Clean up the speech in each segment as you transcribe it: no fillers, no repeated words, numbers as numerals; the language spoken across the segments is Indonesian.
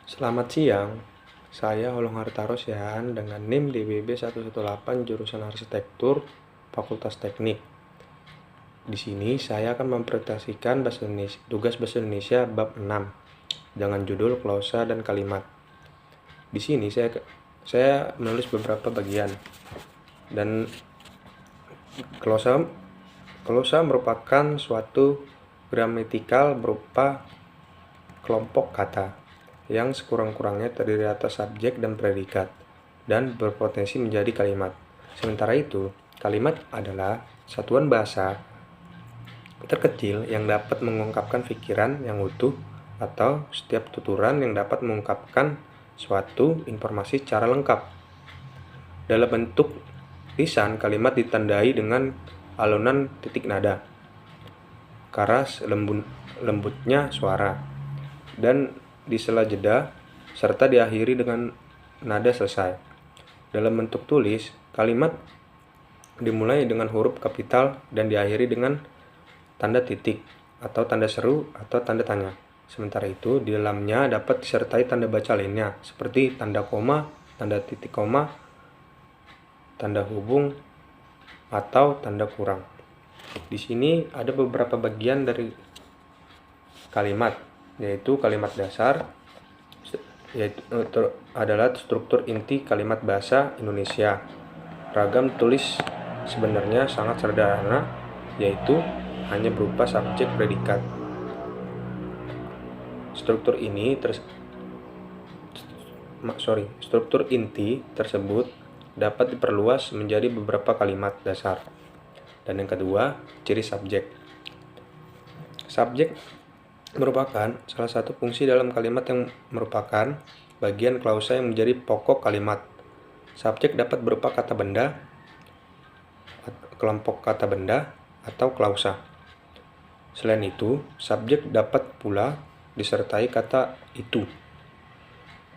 Selamat siang, saya Holong Hartarosyan dengan NIM DWB 118 jurusan Arsitektur, Fakultas Teknik. Di sini saya akan mempresentasikan tugas Bahasa Indonesia bab 6 dengan judul klausa dan kalimat. Di sini saya menulis beberapa bagian dan klausa merupakan suatu gramatikal berupa kelompok kata yang sekurang-kurangnya terdiri atas subjek dan predikat, dan berpotensi menjadi kalimat. Sementara itu, kalimat adalah satuan bahasa terkecil yang dapat mengungkapkan pikiran yang utuh atau setiap tuturan yang dapat mengungkapkan suatu informasi secara lengkap. Dalam bentuk lisan, kalimat ditandai dengan alunan titik nada, keras lembutnya suara, dan di sela jeda, serta diakhiri dengan nada selesai. Dalam bentuk tulis, kalimat dimulai dengan huruf kapital dan diakhiri dengan tanda titik atau tanda seru atau tanda tanya. Sementara itu, di dalamnya dapat disertai tanda baca lainnya, seperti tanda koma, tanda titik koma, tanda hubung, atau tanda kurang. Di sini ada beberapa bagian dari kalimat, yaitu kalimat dasar, yaitu adalah struktur inti kalimat bahasa Indonesia. Ragam tulis sebenarnya sangat sederhana, yaitu hanya berupa subjek predikat. Struktur inti tersebut dapat diperluas menjadi beberapa kalimat dasar. Dan yang kedua, ciri subjek. Subjek merupakan salah satu fungsi dalam kalimat yang merupakan bagian klausa yang menjadi pokok kalimat. Subjek dapat berupa kata benda, kelompok kata benda, atau klausa. Selain itu, subjek dapat pula disertai kata itu.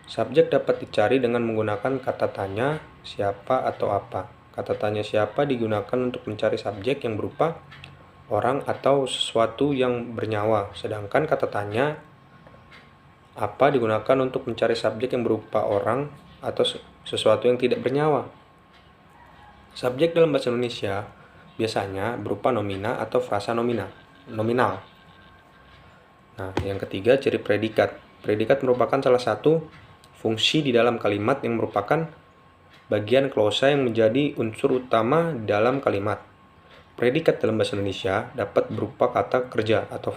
Subjek dapat dicari dengan menggunakan kata tanya, siapa, atau apa. Kata tanya siapa digunakan untuk mencari subjek yang berupa orang atau sesuatu yang bernyawa, sedangkan kata tanya apa digunakan untuk mencari subjek yang berupa orang atau sesuatu yang tidak bernyawa. Subjek dalam bahasa Indonesia biasanya berupa nomina atau frasa nominal. Nah, yang ketiga, ciri predikat. Predikat merupakan salah satu fungsi di dalam kalimat yang merupakan bagian klausa yang menjadi unsur utama dalam kalimat. Predikat dalam bahasa Indonesia dapat berupa kata kerja atau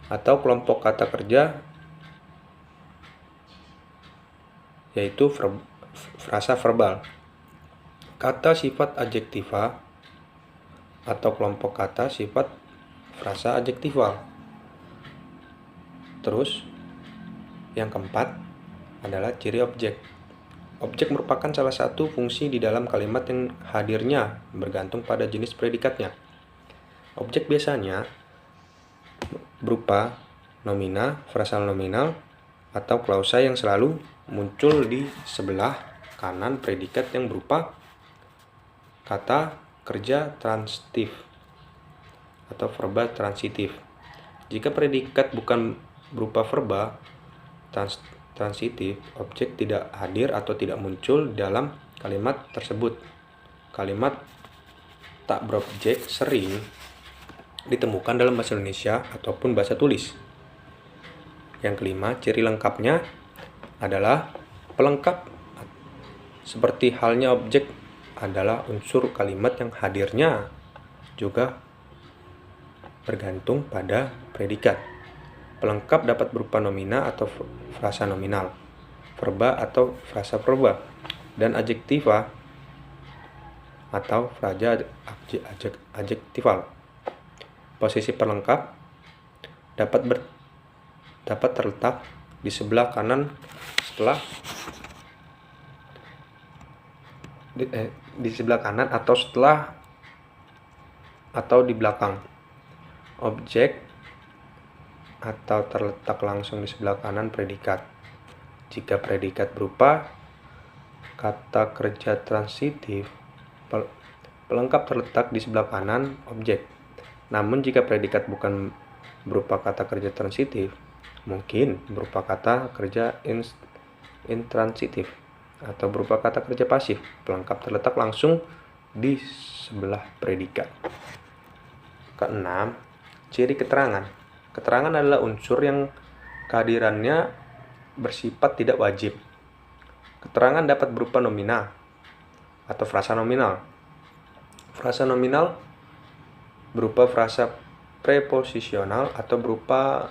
atau kelompok kata kerja, yaitu frasa verbal, kata sifat adjektiva atau kelompok kata sifat frasa adjektival. Terus yang keempat adalah ciri objek. Objek merupakan salah satu fungsi di dalam kalimat yang hadirnya bergantung pada jenis predikatnya. Objek biasanya berupa nomina, frasa nominal, atau klausa yang selalu muncul di sebelah kanan predikat yang berupa kata kerja transitif atau verba transitif. Jika predikat bukan berupa verba transitif, objek tidak hadir atau tidak muncul dalam kalimat tersebut. Kalimat tak berobjek sering ditemukan dalam bahasa Indonesia ataupun bahasa tulis. Yang kelima, ciri lengkapnya adalah pelengkap. Seperti halnya objek adalah unsur kalimat yang hadirnya juga bergantung pada predikat. Pelengkap dapat berupa nomina atau frasa nominal, verba atau frasa verba, dan adjektiva atau frasa adjektival. Posisi pelengkap dapat terletak di sebelah kanan atau di belakang objek, atau terletak langsung di sebelah kanan predikat. Jika predikat berupa kata kerja transitif, pelengkap terletak di sebelah kanan objek. Namun jika predikat bukan berupa kata kerja transitif, mungkin berupa kata kerja intransitif, atau berupa kata kerja pasif, pelengkap terletak langsung di sebelah predikat. Keenam, ciri keterangan. Keterangan adalah unsur yang kehadirannya bersifat tidak wajib. Keterangan dapat berupa nominal atau frasa nominal. Frasa nominal berupa frasa preposisional atau berupa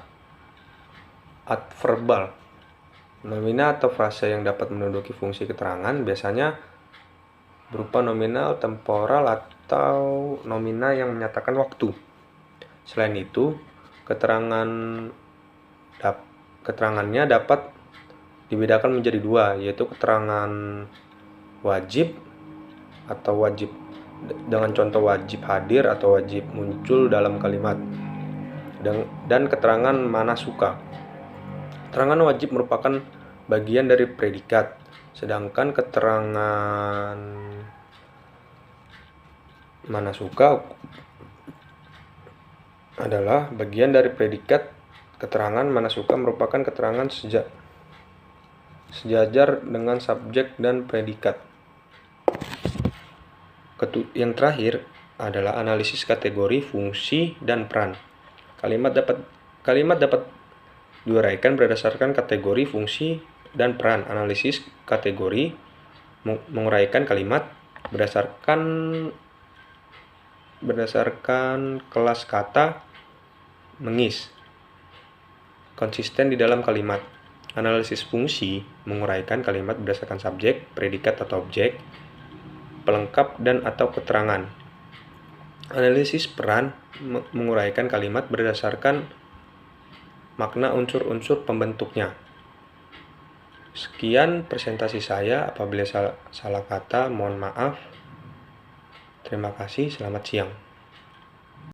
adverbal. Nominal atau frasa yang dapat menduduki fungsi keterangan biasanya berupa nominal, temporal, atau nominal yang menyatakan waktu. Selain itu, keterangannya dapat dibedakan menjadi dua, yaitu keterangan wajib atau wajib dengan contoh wajib hadir atau wajib muncul dalam kalimat, dan keterangan mana suka. Keterangan wajib merupakan bagian dari predikat, sedangkan keterangan mana suka adalah bagian dari predikat. Keterangan mana suka merupakan keterangan sejajar dengan subjek dan predikat. Yang terakhir adalah analisis kategori, fungsi, dan peran. Kalimat dapat diuraikan berdasarkan kategori, fungsi, dan peran. Analisis kategori menguraikan kalimat berdasarkan kelas kata mengis konsisten di dalam kalimat. Analisis fungsi menguraikan kalimat berdasarkan subjek, predikat atau objek, pelengkap dan atau keterangan. Analisis peran menguraikan kalimat berdasarkan makna unsur-unsur pembentuknya. Sekian presentasi saya. Apabila salah kata, mohon maaf. Terima kasih. Selamat siang.